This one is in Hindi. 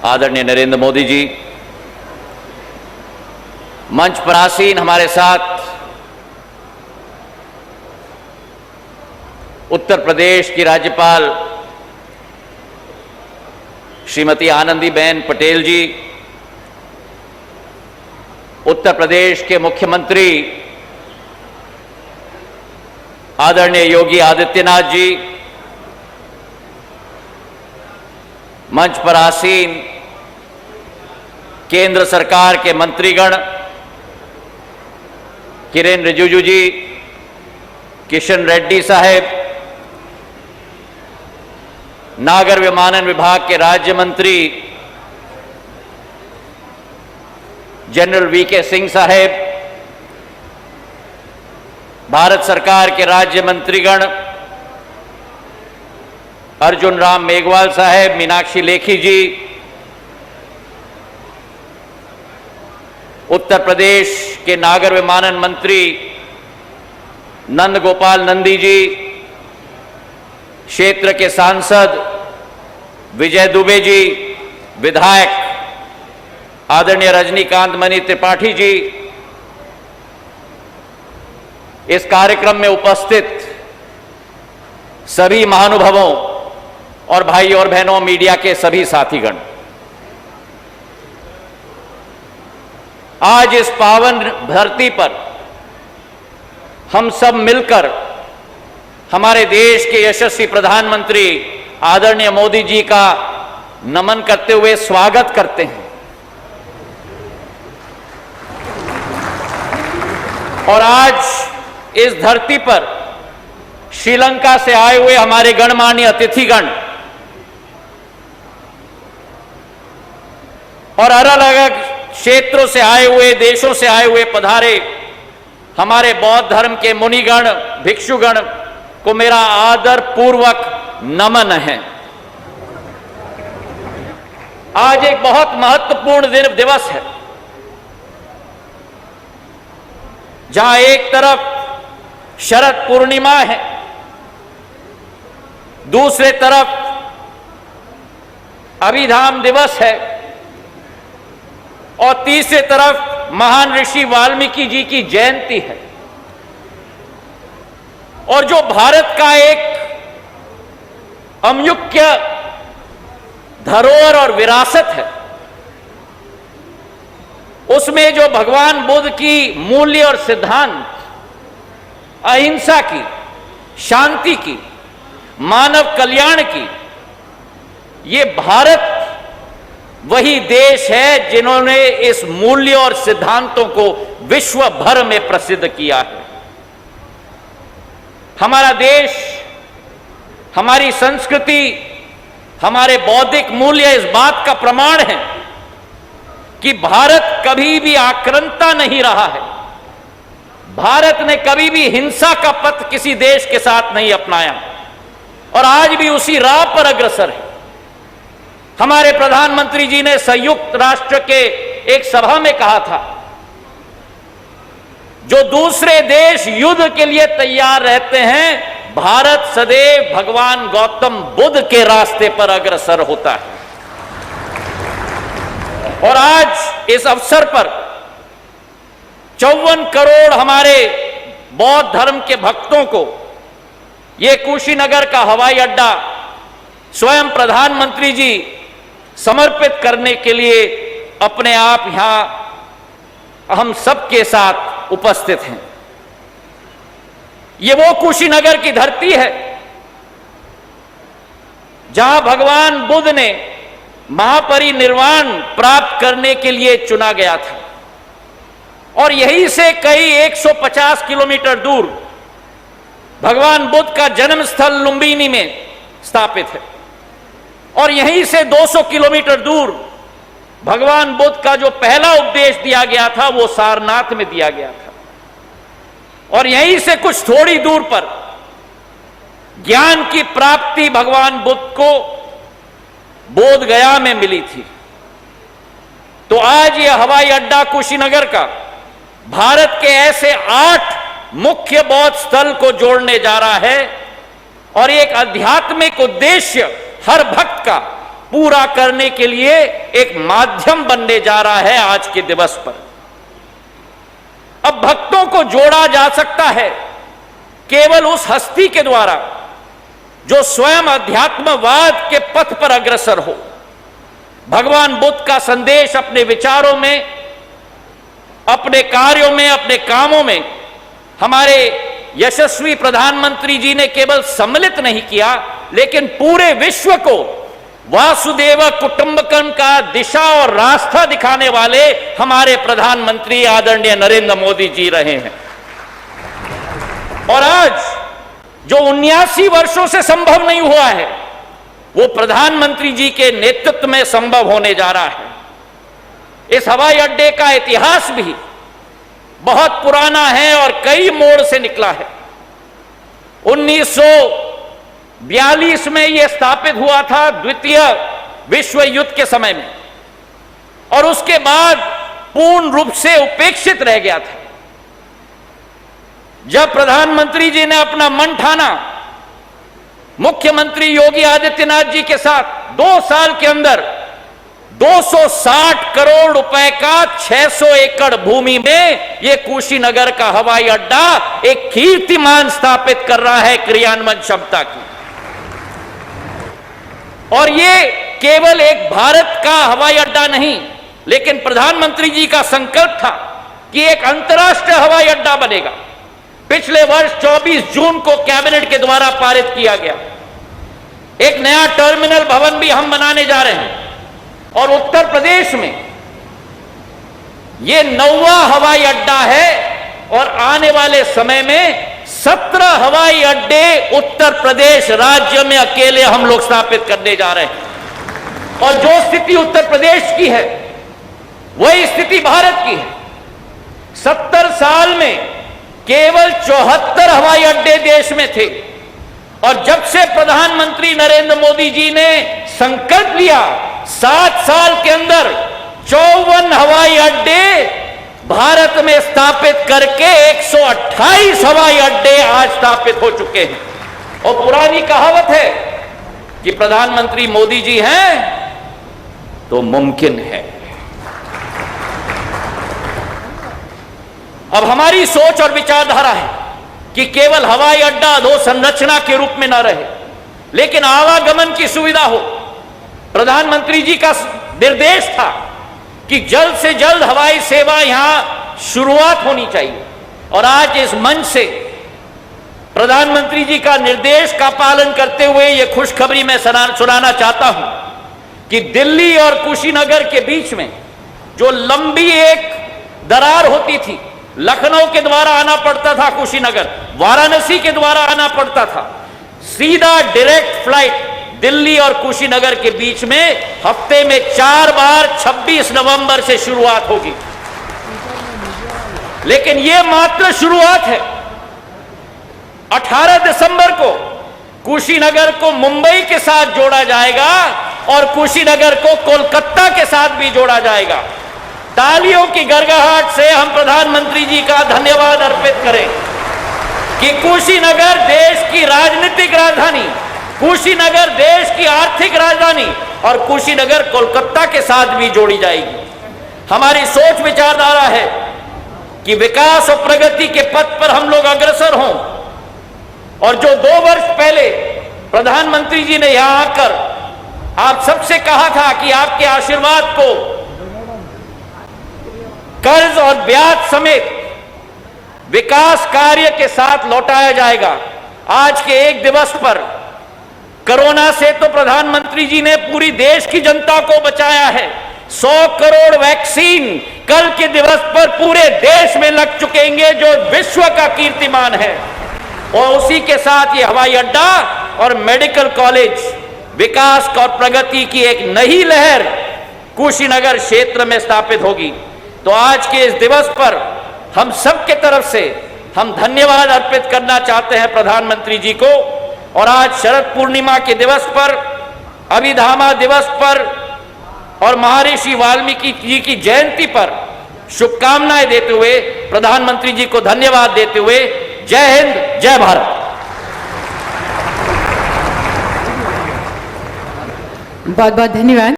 आदरणीय नरेंद्र मोदी जी, मंच पर आसीन हमारे साथ उत्तर प्रदेश की राज्यपाल श्रीमती आनंदीबेन पटेल जी, उत्तर प्रदेश के मुख्यमंत्री आदरणीय योगी आदित्यनाथ जी, मंच पर आसीन केंद्र सरकार के मंत्रीगण किरेन रिजिजू जी, किशन रेड्डी साहब, नागर विमानन विभाग के राज्य मंत्री जनरल वीके सिंह साहब, भारत सरकार के राज्य मंत्रीगण अर्जुन राम मेघवाल साहब, मीनाक्षी लेखी जी, उत्तर प्रदेश के नागर विमानन मंत्री नंद गोपाल नंदी जी, क्षेत्र के सांसद विजय दुबे जी, विधायक आदरणीय रजनीकांत मणि त्रिपाठी जी, इस कार्यक्रम में उपस्थित सभी महानुभावों और भाई और बहनों, मीडिया के सभी साथीगण, आज इस पावन धरती पर हम सब मिलकर हमारे देश के यशस्वी प्रधानमंत्री आदरणीय मोदी जी का नमन करते हुए स्वागत करते हैं। और आज इस धरती पर श्रीलंका से आए हुए हमारे गणमान्य अतिथिगण और अलग अलग क्षेत्रों से आए हुए, देशों से आए हुए पधारे हमारे बौद्ध धर्म के मुनिगण, भिक्षुगण को मेरा आदर पूर्वक नमन है। आज एक बहुत महत्वपूर्ण दिवस है, जहां एक तरफ शरद पूर्णिमा है, दूसरे तरफ अभिधाम दिवस है और तीसरे तरफ महान ऋषि वाल्मीकि जी की जयंती है। और जो भारत का एक अमूल्य धरोहर और विरासत है, उसमें जो भगवान बुद्ध की मूल्य और सिद्धांत, अहिंसा की, शांति की, मानव कल्याण की, ये भारत वही देश है जिन्होंने इस मूल्य और सिद्धांतों को विश्व भर में प्रसिद्ध किया है। हमारा देश, हमारी संस्कृति, हमारे बौद्धिक मूल्य इस बात का प्रमाण है कि भारत कभी भी आक्रांता नहीं रहा है। भारत ने कभी भी हिंसा का पथ किसी देश के साथ नहीं अपनाया और आज भी उसी राह पर अग्रसर है। हमारे प्रधानमंत्री जी ने संयुक्त राष्ट्र के एक सभा में कहा था, जो दूसरे देश युद्ध के लिए तैयार रहते हैं, भारत सदैव भगवान गौतम बुद्ध के रास्ते पर अग्रसर होता है। और आज इस अवसर पर 54 करोड़ हमारे बौद्ध धर्म के भक्तों को ये कुशीनगर का हवाई अड्डा स्वयं प्रधानमंत्री जी समर्पित करने के लिए अपने आप यहां हम सबके साथ उपस्थित हैं। ये वो कुशीनगर की धरती है जहां भगवान बुद्ध ने महापरिनिर्वाण प्राप्त करने के लिए चुना गया था और यहीं से कई 150 किलोमीटर दूर भगवान बुद्ध का जन्म स्थल लुम्बिनी में स्थापित है और यहीं से 200 किलोमीटर दूर भगवान बुद्ध का जो पहला उपदेश दिया गया था वो सारनाथ में दिया गया था और यहीं से कुछ थोड़ी दूर पर ज्ञान की प्राप्ति भगवान बुद्ध को बोध गया में मिली थी। तो आज यह हवाई अड्डा कुशीनगर का भारत के ऐसे 8 मुख्य बौद्ध स्थल को जोड़ने जा रहा है और एक आध्यात्मिक उद्देश्य हर भक्त का पूरा करने के लिए एक माध्यम बनने जा रहा है आज के दिवस पर। अब भक्तों को जोड़ा जा सकता है केवल उस हस्ती के द्वारा जो स्वयं अध्यात्मवाद के पथ पर अग्रसर हो। भगवान बुद्ध का संदेश अपने विचारों में, अपने कार्यों में, अपने कामों में हमारे यशस्वी प्रधानमंत्री जी ने केवल सम्मिलित नहीं किया, लेकिन पूरे विश्व को वासुदेव कुटुंबकम का दिशा और रास्ता दिखाने वाले हमारे प्रधानमंत्री आदरणीय नरेंद्र मोदी जी रहे हैं। और आज जो 79 वर्षों से संभव नहीं हुआ है, वो प्रधानमंत्री जी के नेतृत्व में संभव होने जा रहा है। इस हवाई अड्डे का इतिहास भी बहुत पुराना है और कई मोड़ से निकला है। 1942 में यह स्थापित हुआ था द्वितीय विश्व युद्ध के समय में, और उसके बाद पूर्ण रूप से उपेक्षित रह गया था। जब प्रधानमंत्री जी ने अपना मन ठाना, मुख्यमंत्री योगी आदित्यनाथ जी के साथ 2 साल के अंदर 260 करोड़ रुपए का 600 एकड़ भूमि में यह कुशीनगर का हवाई अड्डा एक कीर्तिमान स्थापित कर रहा है क्रियान्वयन क्षमता की। और यह केवल एक भारत का हवाई अड्डा नहीं, लेकिन प्रधानमंत्री जी का संकल्प था कि एक अंतर्राष्ट्रीय हवाई अड्डा बनेगा। पिछले वर्ष 24 जून को कैबिनेट के द्वारा पारित किया गया। एक नया टर्मिनल भवन भी हम बनाने जा रहे हैं, और उत्तर प्रदेश में यह 9वां हवाई अड्डा है, और आने वाले समय में 17 हवाई अड्डे उत्तर प्रदेश राज्य में अकेले हम लोग स्थापित करने जा रहे हैं। और जो स्थिति उत्तर प्रदेश की है वही स्थिति भारत की है। 70 साल में केवल 74 हवाई अड्डे देश में थे, और जब से प्रधानमंत्री नरेंद्र मोदी जी ने संकल्प लिया, 7 साल के अंदर 54 हवाई अड्डे भारत में स्थापित करके 128 हवाई अड्डे आज स्थापित हो चुके हैं। और पुरानी कहावत है कि प्रधानमंत्री मोदी जी हैं तो मुमकिन है। अब हमारी सोच और विचारधारा है कि केवल हवाई अड्डा अधोसंरचना के रूप में न रहे, लेकिन आवागमन की सुविधा हो। प्रधानमंत्री जी का निर्देश था कि जल्द से जल्द हवाई सेवा यहां शुरुआत होनी चाहिए, और आज इस मंच से प्रधानमंत्री जी का निर्देश का पालन करते हुए यह खुशखबरी मैं सुनाना चाहता हूं कि दिल्ली और कुशीनगर के बीच में जो लंबी एक दरार होती थी, लखनऊ के द्वारा आना पड़ता था कुशीनगर, वाराणसी के द्वारा आना पड़ता था, सीधा डायरेक्ट फ्लाइट दिल्ली और कुशीनगर के बीच में हफ्ते में 4 बार 26 नवंबर से शुरुआत होगी। लेकिन यह मात्र शुरुआत है। 18 दिसंबर को कुशीनगर को मुंबई के साथ जोड़ा जाएगा और कुशीनगर को कोलकाता के साथ भी जोड़ा जाएगा। तालियों की गड़गड़ाहट से हम प्रधानमंत्री जी का धन्यवाद अर्पित करें कि कुशीनगर देश की राजनीतिक राजधानी, कुशीनगर देश की आर्थिक राजधानी और कुशीनगर कोलकाता के साथ भी जोड़ी जाएगी। हमारी सोच विचारधारा है कि विकास और प्रगति के पथ पर हम लोग अग्रसर हों, और जो 2 वर्ष पहले प्रधानमंत्री जी ने यहां आकर आप सबसे कहा था कि आपके आशीर्वाद को कर्ज और ब्याज समेत विकास कार्य के साथ लौटाया जाएगा। आज के एक दिवस पर कोरोना से तो प्रधानमंत्री जी ने पूरी देश की जनता को बचाया है। 100 करोड़ वैक्सीन कल के दिवस पर पूरे देश में लग चुकेंगे, जो विश्व का कीर्तिमान है। और उसी के साथ ये हवाई अड्डा और मेडिकल कॉलेज, विकास और प्रगति की एक नई लहर कुशीनगर क्षेत्र में स्थापित होगी। तो आज के इस दिवस पर हम सबके तरफ से हम धन्यवाद अर्पित करना चाहते हैं प्रधानमंत्री जी को। और आज शरद पूर्णिमा के दिवस पर, अभिधामा दिवस पर और महर्षि वाल्मीकि जी की जयंती पर शुभकामनाएं देते हुए, प्रधानमंत्री जी को धन्यवाद देते हुए, जय हिंद, जय भारत। बहुत बहुत धन्यवाद।